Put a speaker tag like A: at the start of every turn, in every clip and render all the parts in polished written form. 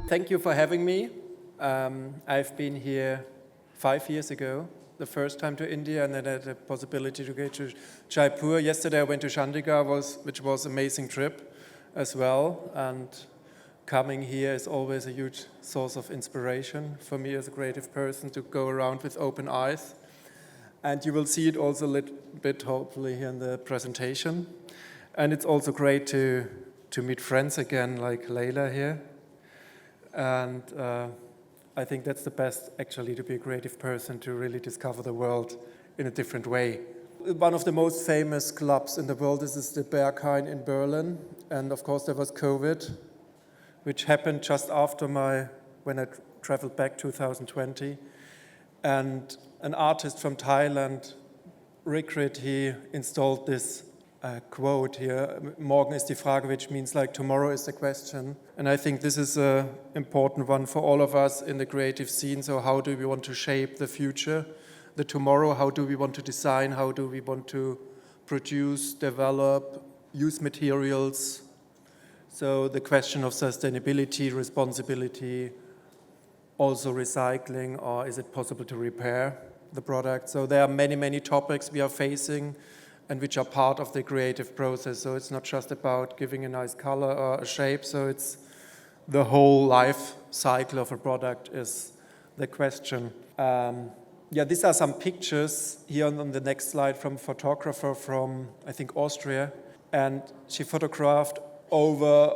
A: Thank you for having me. I've been here 5 years ago, the first time to India, and then I had the possibility to go to Jaipur. Yesterday I went to Chandigarh, which was an amazing trip as well. And coming here is always a huge source of inspiration for me as a creative person to go around with open eyes. And you will see it also a little bit, hopefully, here in the presentation. And it's also great to meet friends again, like Leila here. And I think that's the best, actually, to be a creative person, to really discover the world in a different way. One of the most famous clubs in the world is the Berghain in Berlin. And of course, there was COVID, which happened just after when I traveled back 2020. And an artist from Thailand, Rikrit, he installed this quote here, "Morgen ist die Frage," which means like tomorrow is the question. And I think this is an important one for all of us in the creative scene. So how do we want to shape the future, the tomorrow? How do we want to design? How do we want to produce, develop, use materials? So the question of sustainability, responsibility, also recycling, or is it possible to repair the product? So there are many, many topics we are facing and which are part of the creative process. So it's not just about giving a nice color or a shape. So it's the whole life cycle of a product is the question. These are some pictures here on the next slide from a photographer from, I think, Austria. And she photographed over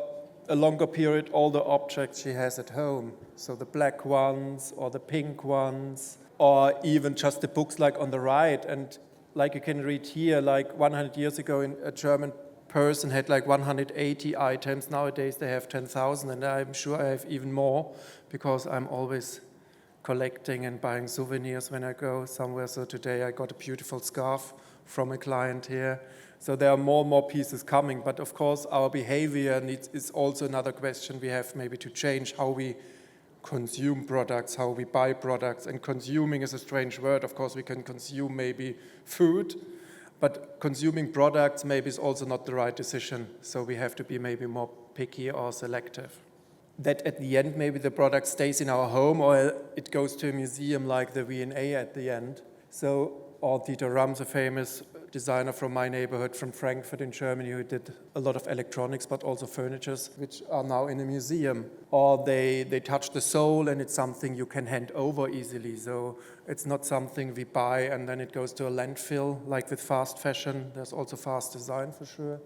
A: a longer period all the objects she has at home. So the black ones or the pink ones, or even just the books like on the right. And like you can read here, like 100 years ago, a German person had like 180 items. Nowadays they have 10,000, and I'm sure I have even more because I'm always collecting and buying souvenirs when I go somewhere. So today I got a beautiful scarf from a client here. So there are more and more pieces coming, but of course our behavior is also another question we have maybe to change, how we consume products, how we buy products. And consuming is a strange word. Of course we can consume maybe food, but consuming products maybe is also not the right decision. So we have to be maybe more picky or selective. That at the end maybe the product stays in our home or it goes to a museum like the V&A at the end. So, or Dieter Rams, a famous designer from my neighborhood, from Frankfurt in Germany, who did a lot of electronics, but also furnitures, which are now in a museum. Or they touch the soul, and it's something you can hand over easily. So it's not something we buy and then it goes to a landfill, like with fast fashion. There's also fast design for sure.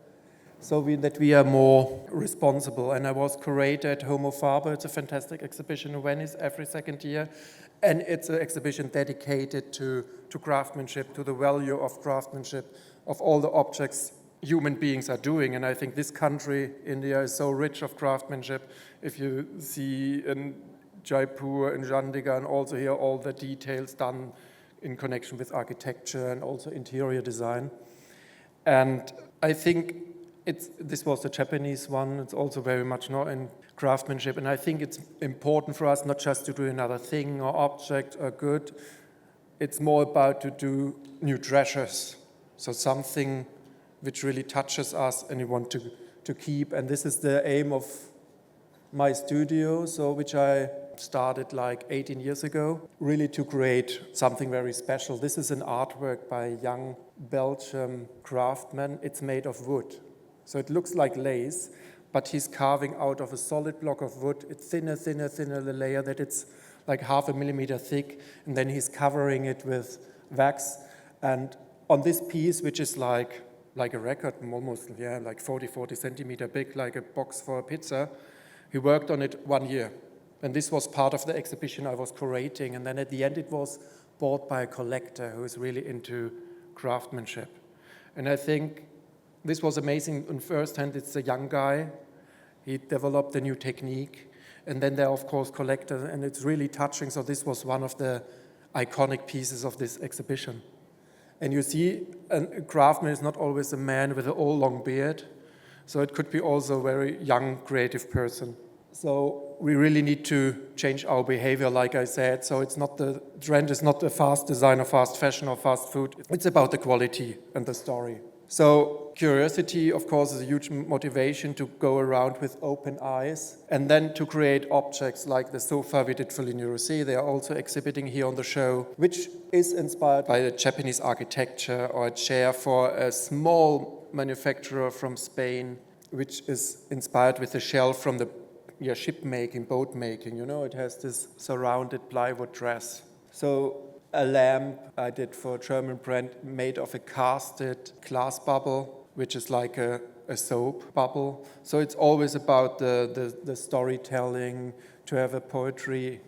A: So that we are more responsible. And I was curator at Homo Faber. It's a fantastic exhibition in Venice every second year. And it's an exhibition dedicated to craftsmanship, to the value of craftsmanship, of all the objects human beings are doing. And I think this country, India, is so rich of craftsmanship. If you see in Jaipur, in Chandigarh, and also here all the details done in connection with architecture and also interior design. And I think this was the Japanese one. It's also very much not in craftsmanship. And I think it's important for us not just to do another thing or object or good. It's more about to do new treasures. So something which really touches us and we want to keep. And this is the aim of my studio, which I started like 18 years ago, really to create something very special. This is an artwork by a young Belgian craftsman. It's made of wood. So it looks like lace, but he's carving out of a solid block of wood. It's thinner, the layer, that it's like 0.5 millimeter thick, and then he's covering it with wax. And on this piece, which is like a record, almost, like 40 centimeter big, like a box for a pizza, he worked on it 1 year. And this was part of the exhibition I was curating. And then at the end, it was bought by a collector who is really into craftsmanship. And I think this was amazing. On first hand, it's a young guy. He developed a new technique. And then there are, of course, collectors, and it's really touching. So this was one of the iconic pieces of this exhibition. And you see, a craftsman is not always a man with an old long beard. So it could be also a very young, creative person. So we really need to change our behavior, like I said. So it's not the trend is not the fast design or fast fashion or fast food. It's about the quality and the story. So curiosity, of course, is a huge motivation to go around with open eyes and then to create objects like the sofa we did for Lignerosé. They are also exhibiting here on the show, which is inspired by the Japanese architecture, or a chair for a small manufacturer from Spain, which is inspired with the shell from the ship making, boat making. You know, it has this surrounded plywood dress. So a lamp I did for a German brand made of a casted glass bubble, which is like a soap bubble. So it's always about the storytelling, to have a poetry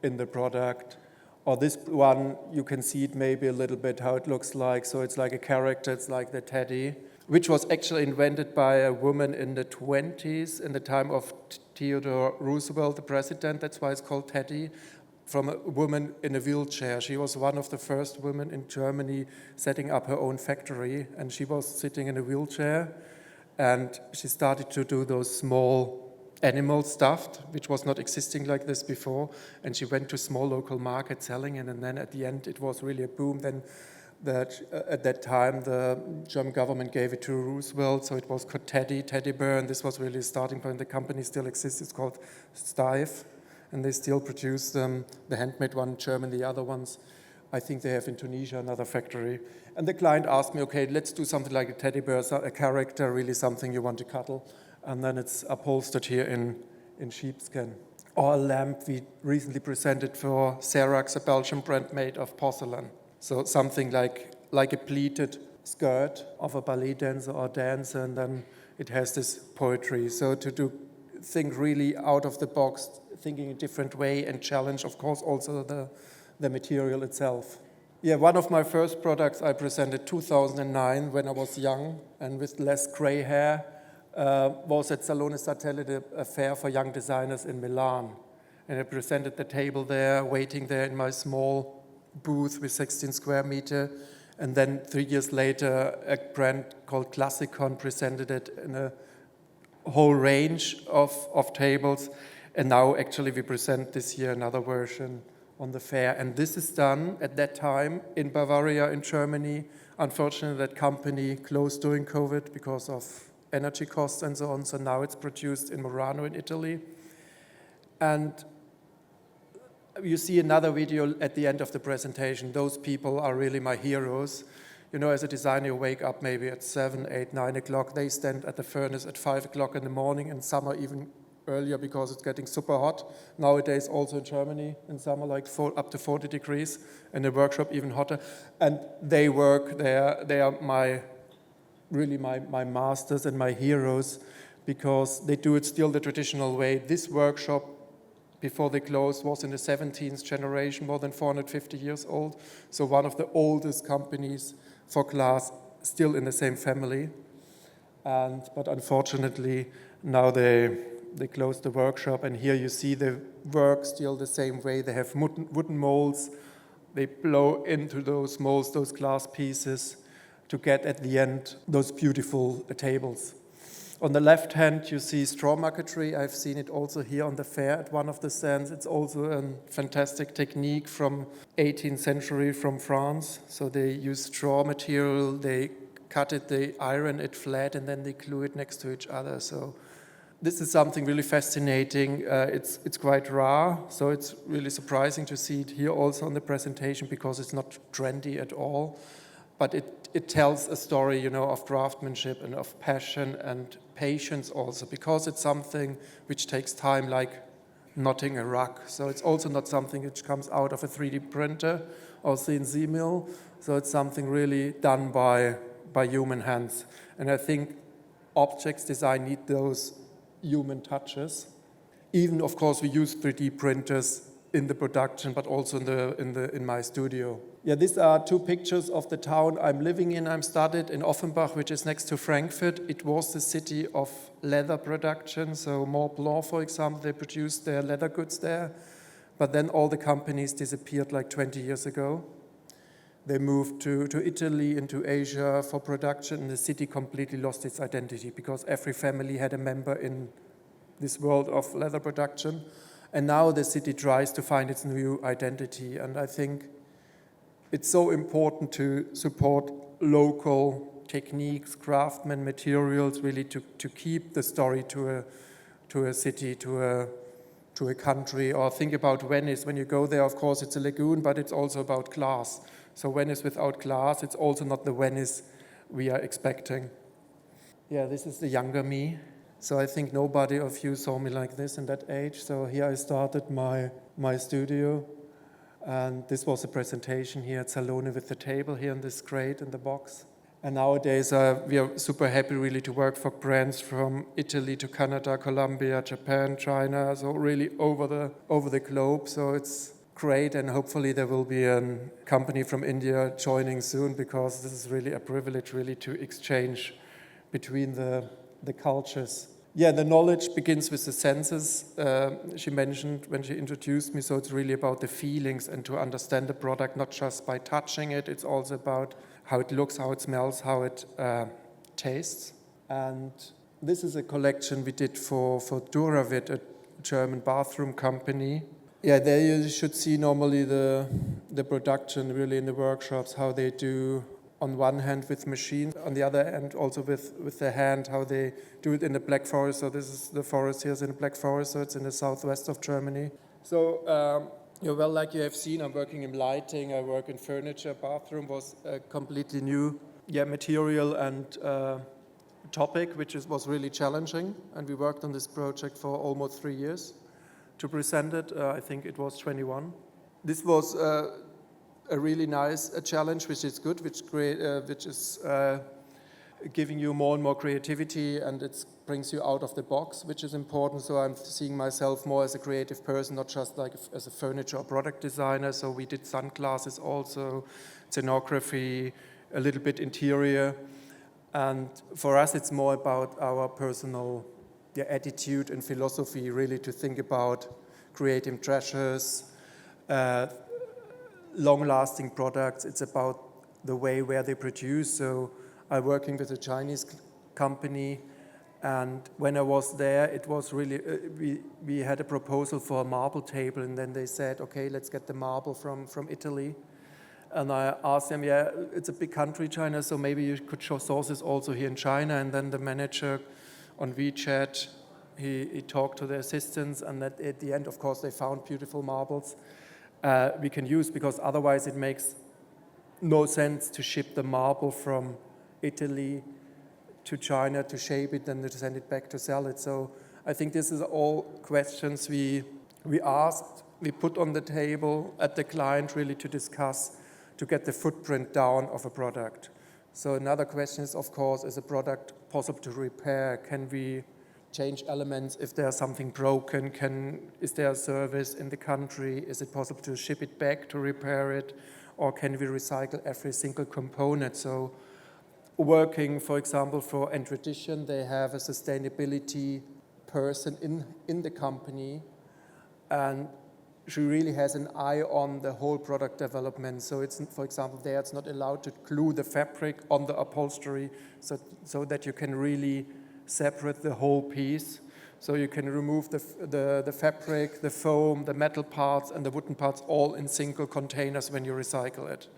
A: in the product. Or this one, you can see it maybe a little bit how it looks like. So it's like a character, it's like the teddy, which was actually invented by a woman in the 20s, in the time of Theodore Roosevelt, the president. That's why it's called teddy, from a woman in a wheelchair. She was one of the first women in Germany setting up her own factory, and she was sitting in a wheelchair, and she started to do those small animal stuffed, which was not existing like this before, and she went to small local markets selling it, and then at the end it was really a boom. Then at that time the German government gave it to Roosevelt, so it was called teddy bear, and this was really a starting point. The company still exists, it's called Steiff, and they still produce them, the handmade one in Germany, the other ones I think they have in Tunisia, another factory. And the client asked me, okay, let's do something like a teddy bear, a character, really something you want to cuddle, and then it's upholstered here in sheepskin. Or a lamp we recently presented for Serax, a Belgian brand made of porcelain. So something like a pleated skirt of a ballet dancer or dancer, and then it has this poetry. So to think really out of the box, thinking a different way, and challenge, of course, also the material itself. Yeah, one of my first products I presented 2009 when I was young and with less gray hair was at Salone Satellite, a fair for young designers in Milan. And I presented the table there, waiting there in my small booth with 16 square meter. And then 3 years later, a brand called Classicon presented it in a whole range of tables. And now actually we present this year another version on the fair. And this is done at that time in Bavaria in Germany. Unfortunately, that company closed during COVID because of energy costs and so on. So now it's produced in Murano in Italy. And you see another video at the end of the presentation. Those people are really my heroes. You know, as a designer, you wake up maybe at 7, 8, 9 o'clock. They stand at the furnace at 5 o'clock in the morning, in summer even earlier because it's getting super hot. Nowadays also in Germany in summer, like up to 40 degrees, in the workshop even hotter. And they work there. They are my masters and my heroes because they do it still the traditional way. This workshop, before they closed, was in the 17th generation, more than 450 years old. So one of the oldest companies for glass, still in the same family. But unfortunately, now they closed the workshop, and here you see the work still the same way. They have wooden molds. They blow into those molds, those glass pieces, to get at the end those beautiful tables. On the left hand, you see straw marquetry. I've seen it also here on the fair at one of the stands. It's also a fantastic technique from 18th century from France. So they use straw material, they cut it, they iron it flat, and then they glue it next to each other. So this is something really fascinating. It's quite rare, so it's really surprising to see it here also on the presentation because it's not trendy at all. But it tells a story, you know, of craftsmanship and of passion and patience also, because it's something which takes time, like knotting a rug. So it's also not something which comes out of a 3D printer or CNC mill. So it's something really done by human hands. And I think objects design need those human touches. Even, of course, we use 3D printers in the production, but also in my studio. Yeah, these are two pictures of the town I'm living in. I'm started in Offenbach, which is next to Frankfurt. It was the city of leather production. So Mont Blanc, for example, they produced their leather goods there. But then all the companies disappeared like 20 years ago. They moved to Italy, into Asia for production, and the city completely lost its identity because every family had a member in this world of leather production. And now the city tries to find its new identity. And I think it's so important to support local techniques, craftsmen, materials, really to keep the story to a city, to a country. Or think about Venice. When you go there, of course, it's a lagoon, but it's also about glass. So Venice without glass, it's also not the Venice we are expecting. Yeah, this is the younger me. So I think nobody of you saw me like this in that age. So here I started my studio. And this was a presentation here at Salone with the table here in this crate in the box. And nowadays we are super happy really to work for brands from Italy to Canada, Colombia, Japan, China, so really over the globe. So it's great, and hopefully there will be a company from India joining soon, because this is really a privilege really to exchange between the cultures. Yeah, the knowledge begins with the senses. She mentioned when she introduced me, so it's really about the feelings and to understand the product, not just by touching it. It's also about how it looks, how it smells, how it tastes. And this is a collection we did for Duravit, a German bathroom company. Yeah, there you should see normally the production really in the workshops, how they do on one hand with machines, on the other hand also with the hand, how they do it in the Black Forest. So this is the forest here, is in the Black Forest, so it's in the southwest of Germany. So, well, like you have seen, I'm working in lighting, I work in furniture. Bathroom was a completely new material and topic, which was really challenging. And we worked on this project for almost 3 years to present it. I think it was 21. This was a really nice challenge, which is good, which is giving you more and more creativity, and it brings you out of the box, which is important. So I'm seeing myself more as a creative person, not just like as a furniture or product designer. So we did sunglasses also, scenography, a little bit interior. And for us, it's more about our personal attitude and philosophy, really to think about creating treasures, long-lasting products. It's about the way where they produce. So I'm working with a Chinese company, and when I was there, it was really, we had a proposal for a marble table, and then they said, okay, let's get the marble from Italy. And I asked them, yeah, it's a big country, China, so maybe you could show sources also here in China. And then the manager on WeChat, he talked to the assistants, and at the end, of course, they found beautiful marbles we can use, because otherwise it makes no sense to ship the marble from Italy to China to shape it and to send it back to sell it. So I think this is all questions we asked, we put on the table at the client really to discuss, to get the footprint down of a product. So another question is, of course, is a product possible to repair? Can we change elements if there's something broken? Is there a service in the country? Is it possible to ship it back to repair it? Or can we recycle every single component? So working, for example, for Tradition, they have a sustainability person in the company, and she really has an eye on the whole product development. So it's, for example, there it's not allowed to glue the fabric on the upholstery so that you can really separate the whole piece. So you can remove the fabric, the foam, the metal parts, and the wooden parts all in single containers when you recycle it.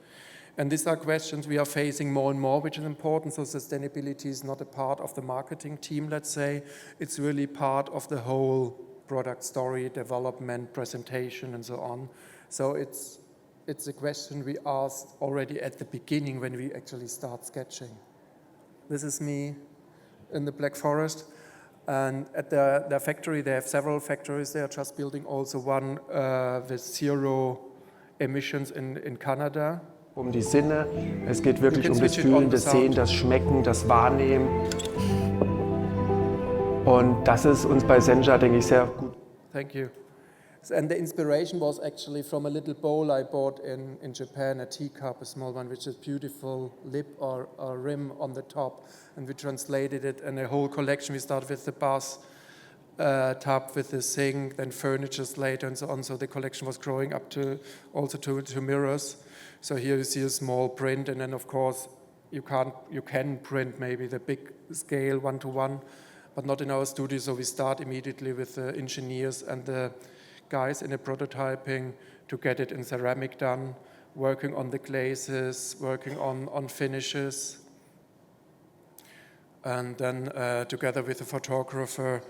A: And these are questions we are facing more and more, which is important. So sustainability is not a part of the marketing team, let's say. It's really part of the whole product story, development, presentation, and so on. So it's a question we asked already at the beginning when we actually start sketching. This is me in the Black Forest. And at their factory, they have several factories. They are just building also one with zero emissions in Canada.
B: Um die Sinne, es geht wirklich um das Fühlen, das Sehen, das Schmecken, das Wahrnehmen. Und das ist uns bei Senja, denke ich, sehr gut.
A: Thank you. And the inspiration was actually from a little bowl I bought in Japan, a teacup, a small one, which is beautiful lip or rim on the top. And we translated it in a whole collection. We started with the bath tub, with the sink, then furnitures later, and so on. So the collection was growing up to also to mirrors. So here you see a small print, and then of course you can print maybe the big scale 1-to-1, but not in our studio. So we start immediately with the engineers and the guys in the prototyping to get it in ceramic done, working on the glazes, working on finishes. And then together with a photographer,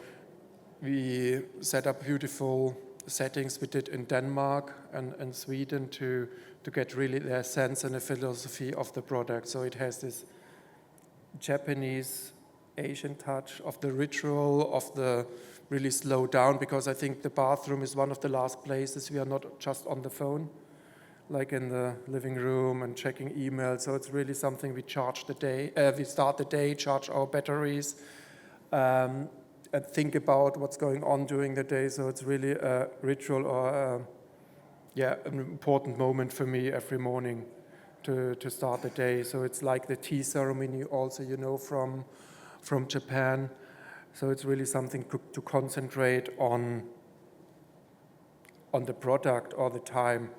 A: we set up beautiful settings we did in Denmark and Sweden to get really the sense and the philosophy of the product. So it has this Japanese Asian touch of the ritual, of the really slow down, because I think the bathroom is one of the last places we are not just on the phone, like in the living room and checking emails. So it's really something we charge the day, we start the day, charge our batteries, and think about what's going on during the day. So it's really a ritual or an important moment for me every morning to start the day. So it's like the tea ceremony also, from Japan. So it's really something to concentrate on the product or the time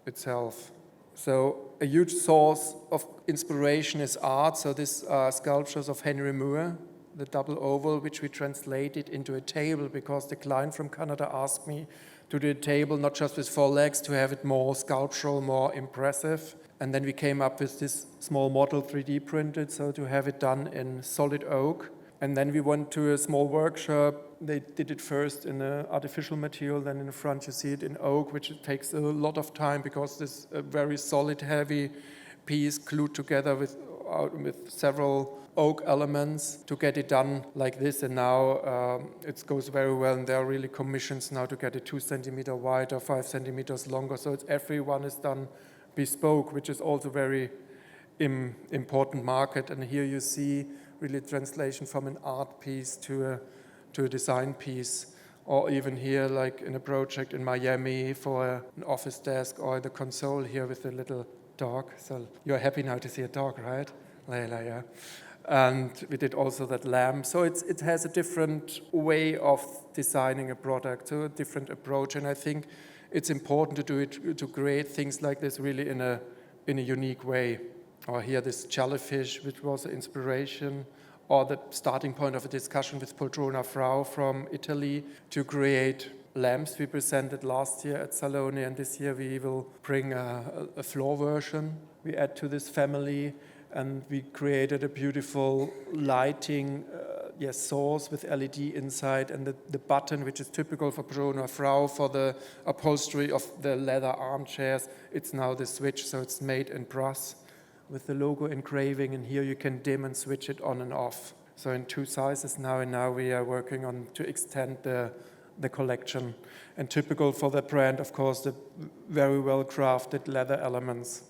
A: itself. So a huge source of inspiration is art. So these are sculptures of Henry Moore, the double oval, which we translated into a table because the client from Canada asked me to do a table, not just with 4 legs, to have it more sculptural, more impressive. And then we came up with this small model, 3D printed, so to have it done in solid oak. And then we went to a small workshop. They did it first in an artificial material, then in the front you see it in oak, which takes a lot of time because this is a very solid, heavy piece glued together with several oak elements to get it done like this. And now it goes very well, and there are really commissions now to get it 2 centimeters wider, 5 centimeters longer. So everyone is done bespoke, which is also very important market. And here you see really translation from an art piece to a design piece, or even here like in a project in Miami for an office desk, or the console here with the little dog. So you're happy now to see a dog, right? Layla, yeah. And we did also that lamp. So it has a different way of designing a product, so a different approach. And I think it's important to do it, to create things like this really in a unique way. Or here this jellyfish, which was an inspiration, or the starting point of a discussion with Poltrona Frau from Italy to create lamps we presented last year at Salone, and this year we will bring a floor version we add to this family, and we created a beautiful lighting source with LED inside, and the button, which is typical for Poltrona Frau for the upholstery of the leather armchairs, it's now the switch, so it's made in brass with the logo engraving, and here you can dim and switch it on and off. So in 2 sizes now, and now we are working on to extend the collection. And typical for the brand, of course, the very well crafted leather elements.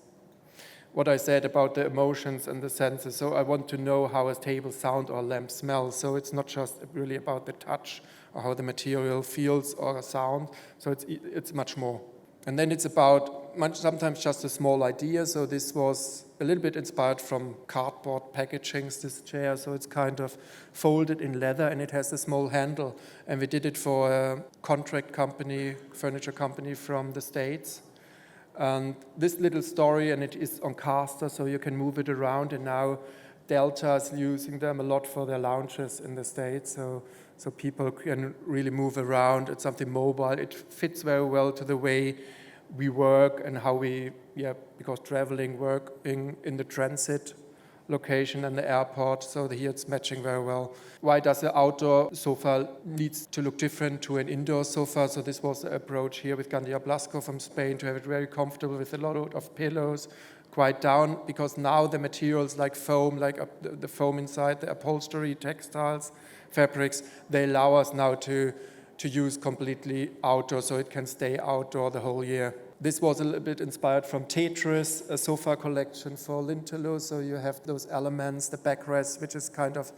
A: What I said about the emotions and the senses, so I want to know how a table sound or lamp smells. So it's not just really about the touch or how the material feels or sound, so it's much more. And then it's about sometimes just a small idea. So this was a little bit inspired from cardboard packagings, this chair. So it's kind of folded in leather, and it has a small handle. And we did it for a contract company, furniture company from the States. And this little story, and it is on caster, so you can move it around. And now Delta is using them a lot for their lounges in the States. So people can really move around. It's something mobile. It fits very well to the way we work and how we, because traveling, working in the transit location and the airport, so here it's matching very well. Why does the outdoor sofa needs to look different to an indoor sofa? So this was the approach here with Gandia Blasco from Spain, to have it very comfortable with a lot of pillows, quite down, because now the materials like foam, like the foam inside, the upholstery, textiles, fabrics, they allow us now to use completely outdoor, so it can stay outdoor the whole year. This was a little bit inspired from Tetris, a sofa collection for Lintelo, so you have those elements, the backrest, which is kind of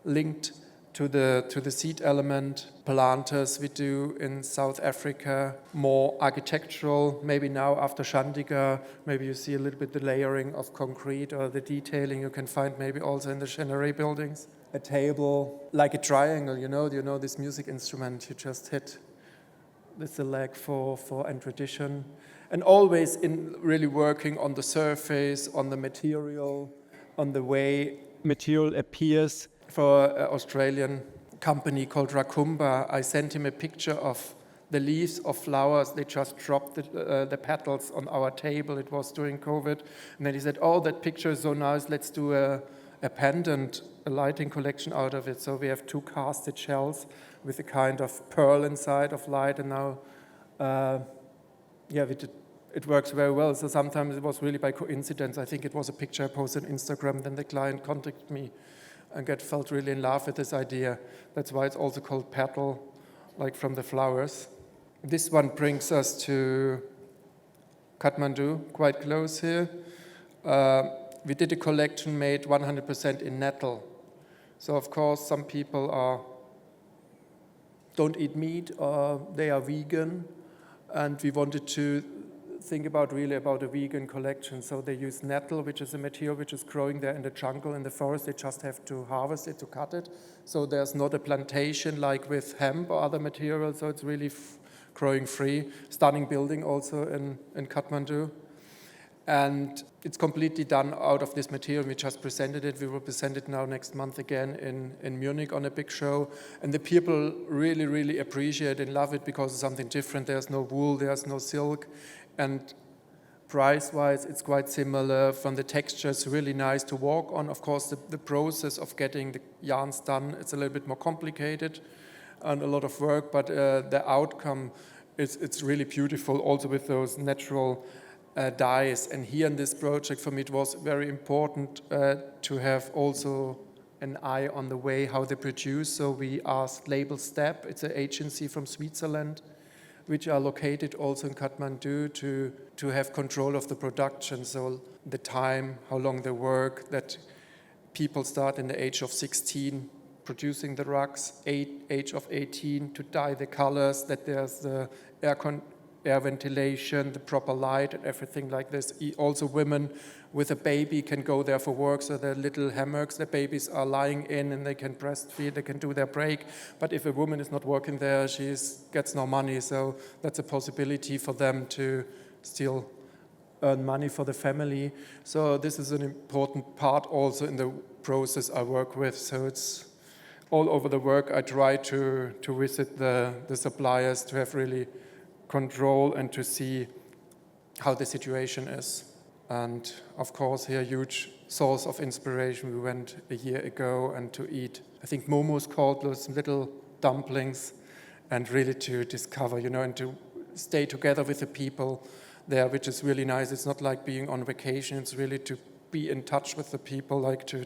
A: linked to the seat element. Planters we do in South Africa, more architectural, maybe now after Chandigarh, maybe you see a little bit the layering of concrete or the detailing you can find maybe also in the Chenery buildings. A table, like a triangle, you know this music instrument you just hit. This is a leg for and tradition. And always in really working on the surface, on the material, on the way material appears. For an Australian company called Rakumba, I sent him a picture of the leaves of flowers. They just dropped the petals on our table. It was during COVID. And then he said, oh, that picture is so nice. Let's do a a pendant, a lighting collection out of it. So we have 2 casted shells with a kind of pearl inside of light, and now, it works very well. So sometimes it was really by coincidence. I think it was a picture I posted on Instagram, then the client contacted me and felt really in love with this idea. That's why it's also called petal, like from the flowers. This one brings us to Kathmandu, quite close here. We did a collection made 100% in nettle. So of course some people don't eat meat or they are vegan, and we wanted to think about a vegan collection. So they use nettle, which is a material which is growing there in the jungle, in the forest. They just have to harvest it, to cut it. So there's not a plantation like with hemp or other materials, so it's really growing free. Stunning building also in Kathmandu. And it's completely done out of this material. We just presented it. We will present it now next month again in Munich on a big show. And the people really, really appreciate and love it because it's something different. There's no wool, there's no silk. And price-wise, it's quite similar. From the texture, it's really nice to walk on. Of course, the process of getting the yarns done, it's a little bit more complicated and a lot of work, but the outcome, it's really beautiful, also with those natural dyes. And here in this project, for me, it was very important to have also an eye on the way how they produce. So we asked Label Step, it's an agency from Switzerland, which are located also in Kathmandu, to have control of the production. So the time, how long they work, that people start in the age of 16 producing the rugs, age of 18 to dye the colors, that there's the air ventilation, the proper light and everything like this. Also women with a baby can go there for work, so there are little hammocks the babies are lying in and they can breastfeed, they can do their break. But if a woman is not working there, she gets no money, so that's a possibility for them to still earn money for the family. So this is an important part also in the process I work with. So it's all over the work. I try to visit the suppliers to have really control and to see how the situation is. And of course, here, huge source of inspiration. We went a year ago and to eat, I think momos called, those little dumplings, and really to discover, and to stay together with the people there, which is really nice. It's not like being on vacation. It's really to be in touch with the people, like to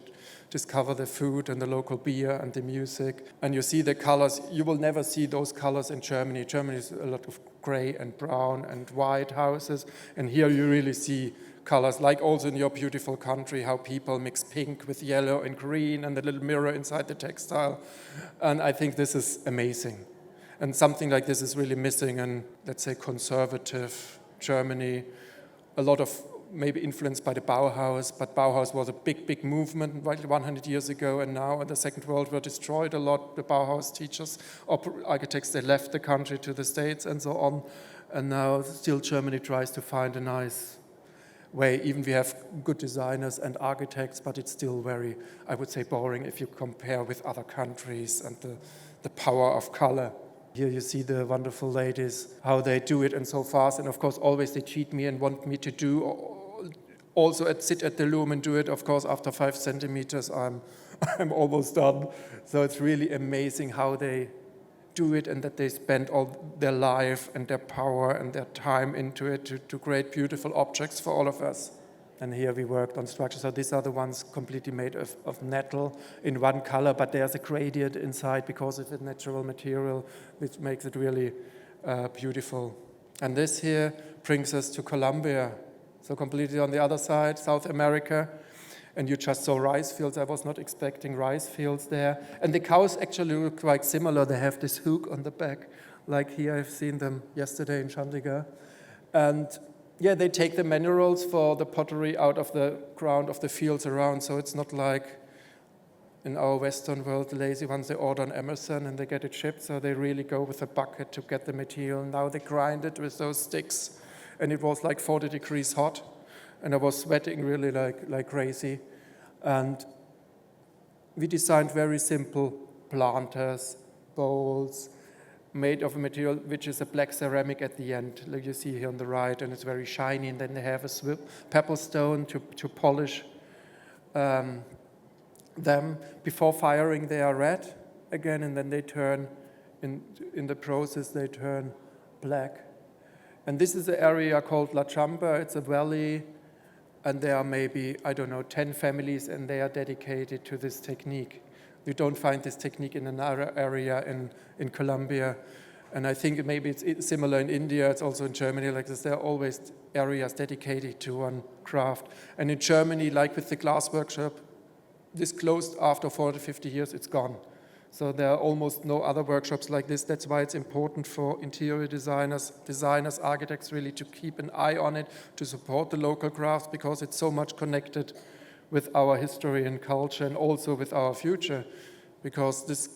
A: discover the food and the local beer and the music. And you see the colors. You will never see those colors in Germany. Germany is a lot of gray and brown and white houses. And here you really see colors, like also in your beautiful country, how people mix pink with yellow and green and the little mirror inside the textile. And I think this is amazing. And something like this is really missing in, let's say, conservative Germany. A lot of maybe influenced by the Bauhaus, but Bauhaus was a big, big movement 100 years ago, and now in the Second World War destroyed a lot. The Bauhaus teachers or architects, they left the country to the States and so on, and now still Germany tries to find a nice way. Even we have good designers and architects, but it's still very, I would say, boring if you compare with other countries and the power of color. Here you see the wonderful ladies, how they do it and so fast, and of course always they cheat me and want me to do also sit at the loom and do it. Of course, after 5 centimeters, I'm almost done. So it's really amazing how they do it and that they spend all their life and their power and their time into it to create beautiful objects for all of us. And here we worked on structures. So these are the ones completely made of nettle in one color, but there's a gradient inside because of the natural material, which makes it really beautiful. And this here brings us to Colombia. So completely on the other side, South America. And you just saw rice fields. I was not expecting rice fields there. And the cows actually look quite similar. They have this hook on the back. Like here, I've seen them yesterday in Chandigarh. And yeah, they take the minerals for the pottery out of the ground of the fields around. So it's not like in our Western world, the lazy ones, they order on Amazon and they get it shipped. So they really go with a bucket to get the material. Now they grind it with those sticks. And it was like 40 degrees hot, and I was sweating really like crazy. And we designed very simple planters, bowls, made of a material which is a black ceramic at the end, like you see here on the right, and it's very shiny. And then they have a pebble stone to polish them. Before firing, they are red again, and then they turn, in the process, they turn black. And this is an area called La Chamba. It's a valley, and there are maybe, 10 families, and they are dedicated to this technique. You don't find this technique in another area in Colombia. And I think maybe it's similar in India, it's also in Germany like this. There are always areas dedicated to one craft. And in Germany, like with the glass workshop, this closed after 40, 50 years, it's gone. So there are almost no other workshops like this. That's why it's important for interior designers, architects really to keep an eye on it, to support the local crafts, because it's so much connected with our history and culture and also with our future, because this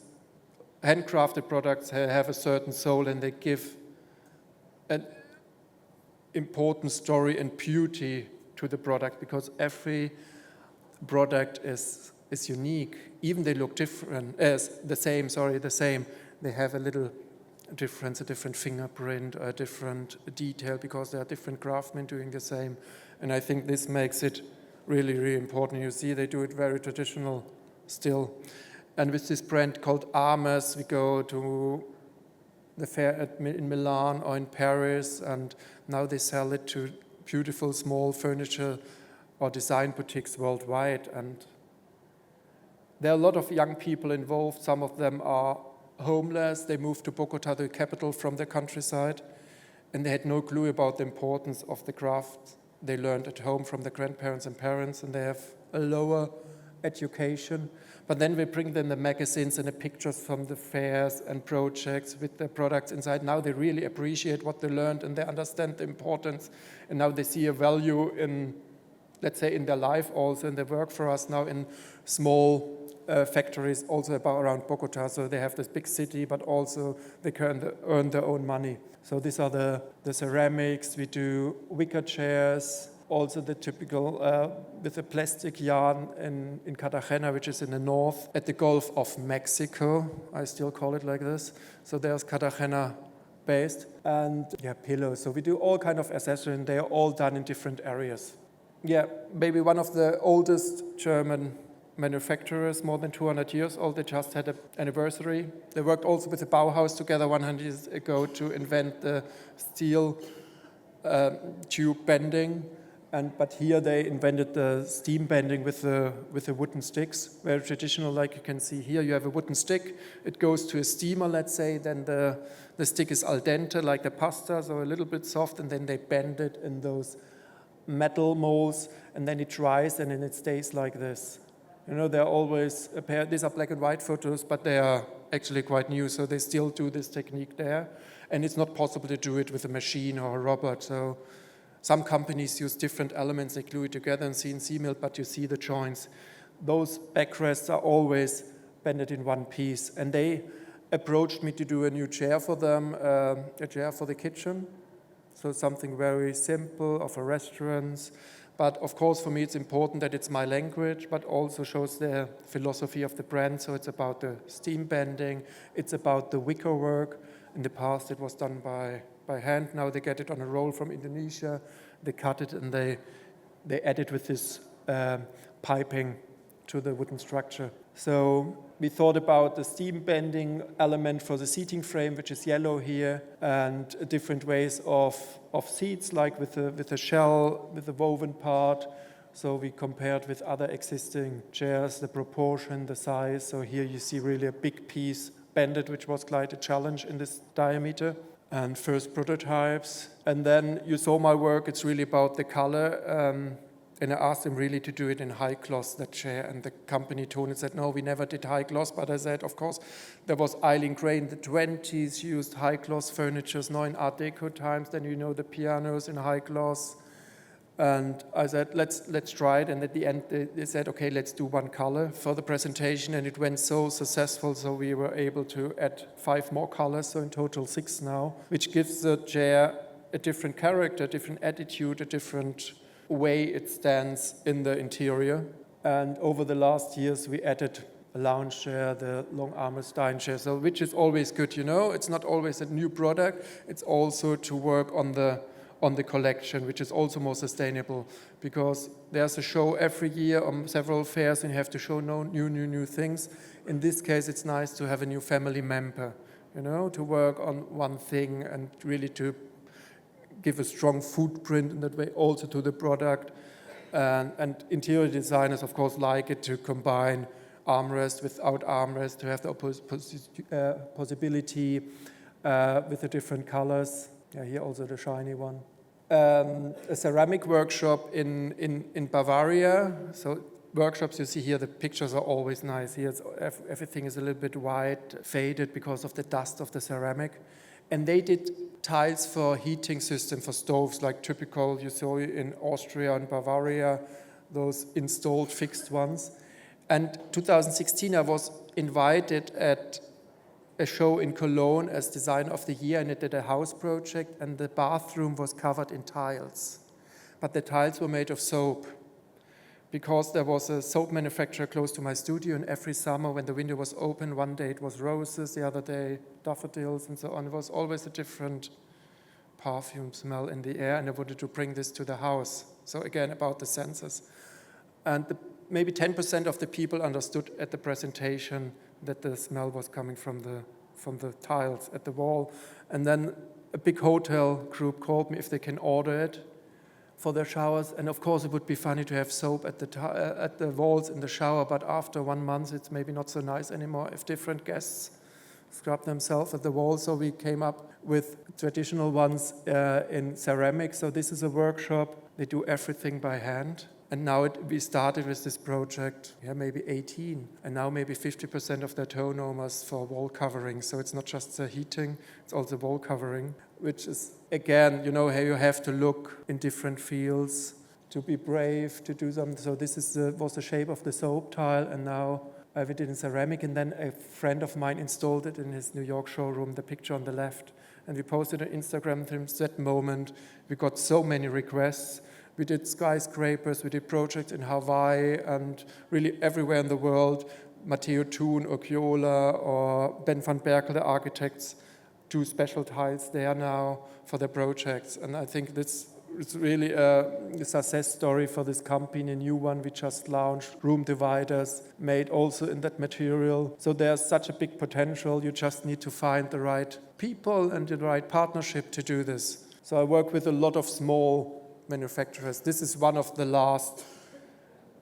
A: handcrafted products have a certain soul and they give an important story and beauty to the product, because every product is unique. Even they look different, the same. They have a little difference, a different fingerprint, a different detail, because there are different craftsmen doing the same. And I think this makes it really, really important. You see, they do it very traditional still. And with this brand called Amidst, we go to the fair in Milan or in Paris, and now they sell it to beautiful small furniture or design boutiques worldwide. And there are a lot of young people involved. Some of them are homeless. They moved to Bogota, the capital, from the countryside, and they had no clue about the importance of the craft they learned at home from the grandparents and parents, and they have a lower education. But then we bring them the magazines and the pictures from the fairs and projects with the products inside. Now they really appreciate what they learned, and they understand the importance, and now they see a value in, let's say, in their life also, and they work for us now in small factories also around Bogota. So they have this big city, but also they can earn their own money. So these are the ceramics. We do wicker chairs, also the typical with the plastic yarn in Cartagena, which is in the north, at the Gulf of Mexico. I still call it like this. So there's Cartagena based. And pillows. So we do all kind of accessories, and they are all done in different areas. Maybe one of the oldest German manufacturers, more than 200 years old. They just had an anniversary. They worked also with the Bauhaus together 100 years ago to invent the steel tube bending. But here they invented the steam bending with the wooden sticks, very traditional, like you can see here. You have a wooden stick, it goes to a steamer, let's say, then the stick is al dente, like the pasta, so a little bit soft, and then they bend it in those metal molds, and then it dries, and then it stays like this. They're always these are black and white photos, but they are actually quite new, so they still do this technique there. And it's not possible to do it with a machine or a robot. So some companies use different elements, they glue it together in CNC mill, but you see the joints. Those backrests are always bended in one piece. And they approached me to do a new chair for them, a chair for the kitchen. So something very simple, of a restaurant. But of course, for me, it's important that it's my language, but also shows the philosophy of the brand. So it's about the steam bending, it's about the wicker work. In the past, it was done by hand. Now they get it on a roll from Indonesia. They cut it and they add it with this piping to the wooden structure. So we thought about the steam bending element for the seating frame, which is yellow here, and different ways of seats, like with the shell, with the woven part. So we compared with other existing chairs, the proportion, the size. So here you see really a big piece bended, which was quite a challenge in this diameter. And first prototypes. And then you saw my work, it's really about the color. And I asked them really to do it in high gloss, that chair. And the company told me, said, no, we never did high gloss. But I said, of course, there was Eileen Gray in the 20s, used high gloss furniture. Now in Art Deco times, then the pianos in high gloss. And I said, let's try it. And at the end, they said, okay, let's do one color for the presentation. And it went so successful, so we were able to add 5 more colors, so in total 6 now, which gives the chair a different character, a different attitude, a different way it stands in the interior. And over the last years, we added a lounge chair, the long armored Stein chair, so which is always good, It's not always a new product. It's also to work on the on the collection, which is also more sustainable, because there's a show every year on several fairs and you have to show new things. In this case, it's nice to have a new family member, to work on one thing and really to give a strong footprint in that way also to the product. And interior designers, of course, like it to combine armrest without armrest, to have the possibility with the different colors. Yeah, here also the shiny one. A ceramic workshop in Bavaria. So workshops, you see here, the pictures are always nice. Here everything is a little bit white, faded because of the dust of the ceramic. And they did tiles for heating system for stoves, like typical you saw in Austria and Bavaria, those installed fixed ones. And 2016 I was invited at a show in Cologne as Designer of the Year, and I did a house project, and the bathroom was covered in tiles. But the tiles were made of soap, because there was a soap manufacturer close to my studio, and every summer when the window was open, one day it was roses, the other day daffodils and so on. It was always a different perfume smell in the air, and I wanted to bring this to the house. So again, about the senses. And maybe 10% of the people understood at the presentation that the smell was coming from the tiles at the wall. And then a big hotel group called me if they can order it for their showers. And of course, it would be funny to have soap at the walls in the shower, but after 1 month, it's maybe not so nice anymore if different guests scrub themselves at the wall. So we came up with traditional ones in ceramic. So this is a workshop. They do everything by hand. And now we started with this project, maybe 18, and now maybe 50% of their turnover is for wall covering. So it's not just the heating, it's also wall covering, which is, again, how you have to look in different fields to be brave, to do something. So this was the shape of the soap tile, and now I did it in ceramic, and then a friend of mine installed it in his New York showroom, the picture on the left. And we posted on Instagram since that moment. We got so many requests. We did skyscrapers, we did projects in Hawaii and really everywhere in the world. Matteo Thun or Chiola or Ben van Berkel, the architects, do special tiles there now for their projects. And I think this is really a success story for this company, a new one we just launched, room dividers, made also in that material. So there's such a big potential. You just need to find the right people and the right partnership to do this. So I work with a lot of small manufacturers. This is one of the last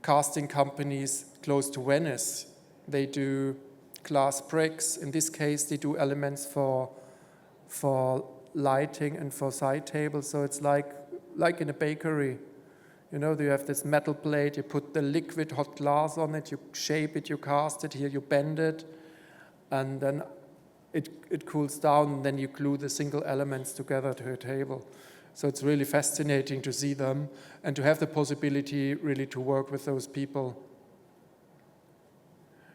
A: casting companies close to Venice. They do glass bricks. In this case, they do elements for lighting and for side tables. So it's like in a bakery. You have this metal plate, you put the liquid hot glass on it, you shape it, you cast it, here you bend it, and then it cools down, and then you glue the single elements together to a table. So it's really fascinating to see them and to have the possibility really to work with those people.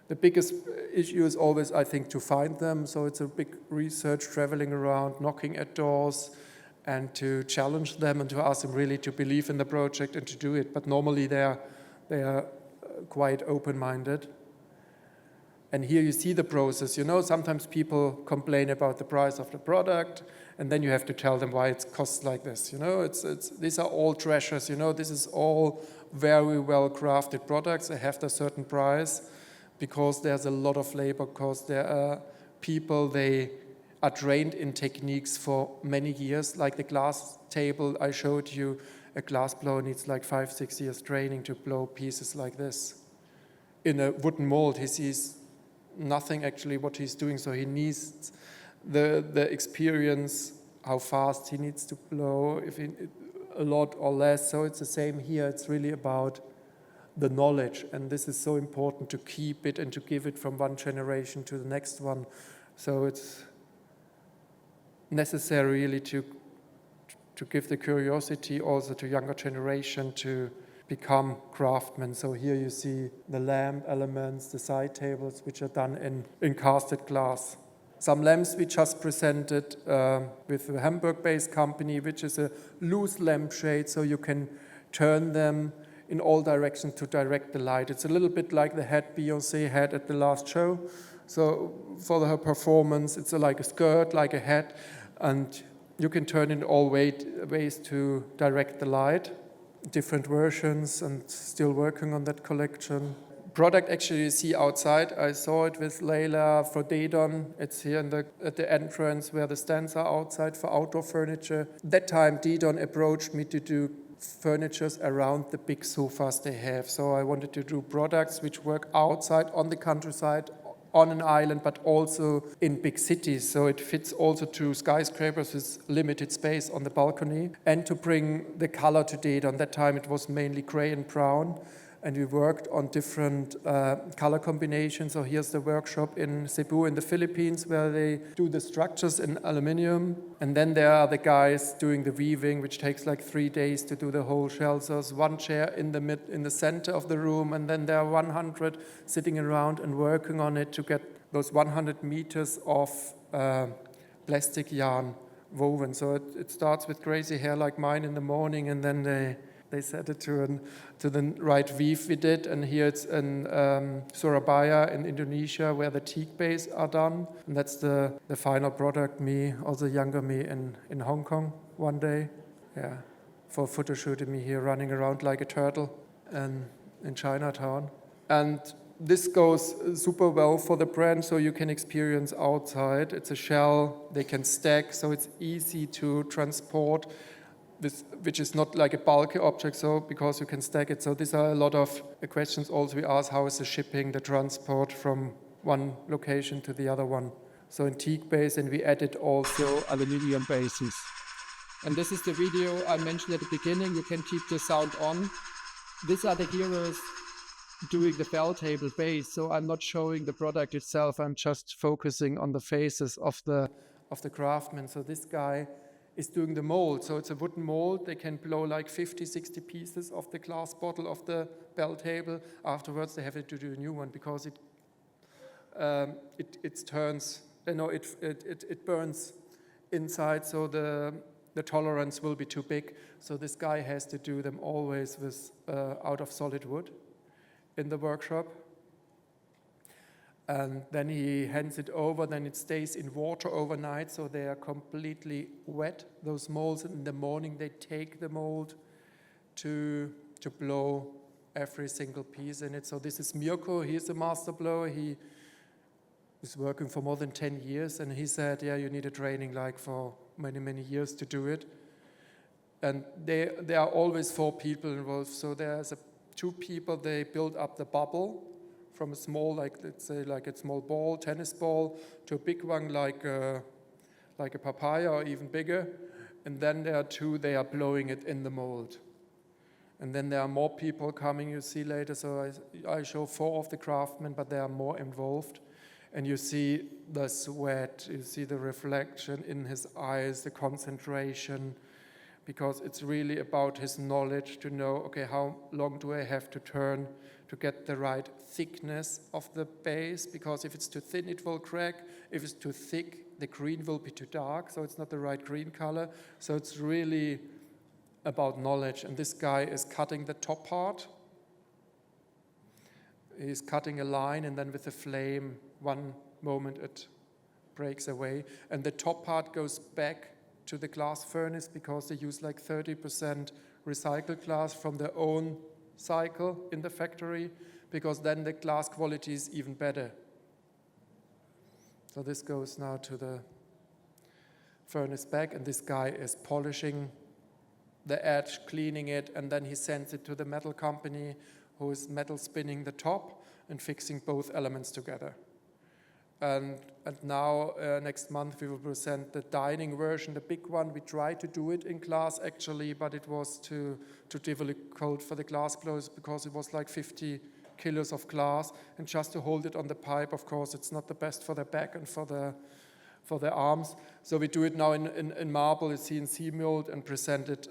A: The biggest issue is always, I think, to find them. So it's a big research, traveling around, knocking at doors, and to challenge them and to ask them really to believe in the project and to do it. But normally they are quite open-minded. And here you see the process. Sometimes people complain about the price of the product, and then you have to tell them why it costs like this. These are all treasures. This is all very well crafted products. They have a certain price because there's a lot of labor cost. There are people, they are trained in techniques for many years, like the glass table I showed you. A glass blower needs like 5-6 years training to blow pieces like this. In a wooden mold, he sees nothing actually what he's doing, so he needs the experience, how fast he needs to blow, a lot or less. So it's the same here. It's really about the knowledge, and this is so important to keep it and to give it from one generation to the next one. So it's necessary really to give the curiosity also to younger generation to become craftsmen. So here you see the lamp elements, the side tables, which are done in casted glass. Some lamps we just presented with a Hamburg-based company, which is a loose lampshade, so you can turn them in all directions to direct the light. It's a little bit like the hat Beyoncé had at the last show. So for her performance, it's like a skirt, like a hat, and you can turn in all ways to direct the light, different versions, and still working on that collection. Product actually you see outside. I saw it with Leila for Dedon. It's here at the entrance where the stands are outside for outdoor furniture. That time Dedon approached me to do furnitures around the big sofas they have. So I wanted to do products which work outside on the countryside, on an island, but also in big cities. So it fits also to skyscrapers with limited space on the balcony. And to bring the color to Dedon. That time it was mainly gray and brown. And we worked on different color combinations. So here's the workshop in Cebu in the Philippines where they do the structures in aluminum. And then there are the guys doing the weaving, which takes like 3 days to do the whole shell. So there's one chair in the center of the room, and then there are 100 sitting around and working on it to get those 100 meters of plastic yarn woven. So it starts with crazy hair like mine in the morning, and then they set it to the right weave we did. And here it's in Surabaya in Indonesia where the teak bays are done. And that's the final product, me, also younger me in Hong Kong one day. Yeah, for a photo shoot of me here running around like a turtle and in Chinatown. And this goes super well for the brand, so you can experience outside. It's a shell, they can stack, so it's easy to transport. Which is not like a bulky object, so because you can stack it. So these are a lot of questions also we ask, how is the shipping, the transport from one location to the other one. So in teak base, and we added also aluminium bases. And this is the video I mentioned at the beginning. You can keep the sound on. These are the heroes doing the bell table base. So I'm not showing the product itself. I'm just focusing on the faces of the craftsmen. So this guy is doing the mold. So it's a wooden mold. They can blow like 50, 60 pieces of the glass bottle of the bell table. Afterwards, they have to do a new one because it turns, it burns inside. So the tolerance will be too big. So this guy has to do them always with out of solid wood in the workshop. And then he hands it over, then it stays in water overnight, so they are completely wet, those molds. And in the morning, they take the mold to blow every single piece in it. So this is Mirko, he's a master blower. He is working for more than 10 years, and he said, yeah, you need a training like for many, many years to do it. And there are always 4 people involved. So there's 2 people, they build up the bubble, from a small, like let's say, like a small ball, tennis ball, to a big one like a papaya or even bigger. And then there are 2, they are blowing it in the mold. And then there are more people coming, you see later. So I show 4 of the craftsmen, but there are more involved. And you see the sweat, you see the reflection in his eyes, the concentration, because it's really about his knowledge to know, okay, how long do I have to turn to get the right thickness of the base, because if it's too thin, it will crack. If it's too thick, the green will be too dark, so it's not the right green color. So it's really about knowledge. And this guy is cutting the top part. He's cutting a line, and then with the flame, one moment it breaks away. And the top part goes back to the glass furnace because they use like 30% recycled glass from their own cycle in the factory, because then the glass quality is even better. So this goes now to the furnace back, and this guy is polishing the edge, cleaning it, and then he sends it to the metal company who is metal spinning the top and fixing both elements together. And now, next month, we will present the dining version, the big one. We tried to do it in glass, actually, but it was too difficult for the glass blowers because it was like 50 kilos of glass. And just to hold it on the pipe, of course, it's not the best for the back and for the arms. So we do it now in marble, it's CNC mold, and present it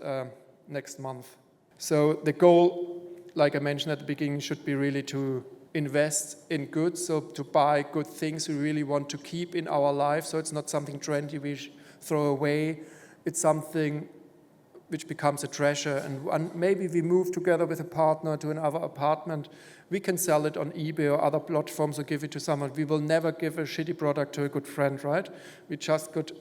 A: next month. So the goal, like I mentioned at the beginning, should be really to invest in goods, so to buy good things we really want to keep in our life. So it's not something trendy we throw away. It's something which becomes a treasure. And maybe we move together with a partner to another apartment. We can sell it on eBay or other platforms or give it to someone. We will never give a shitty product to a good friend, right? We just could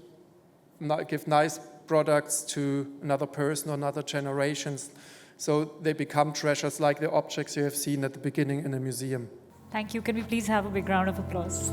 A: give nice products to another person or another generations. So they become treasures like the objects you have seen at the beginning in a museum.
C: Thank you. Can we please have a big round of applause?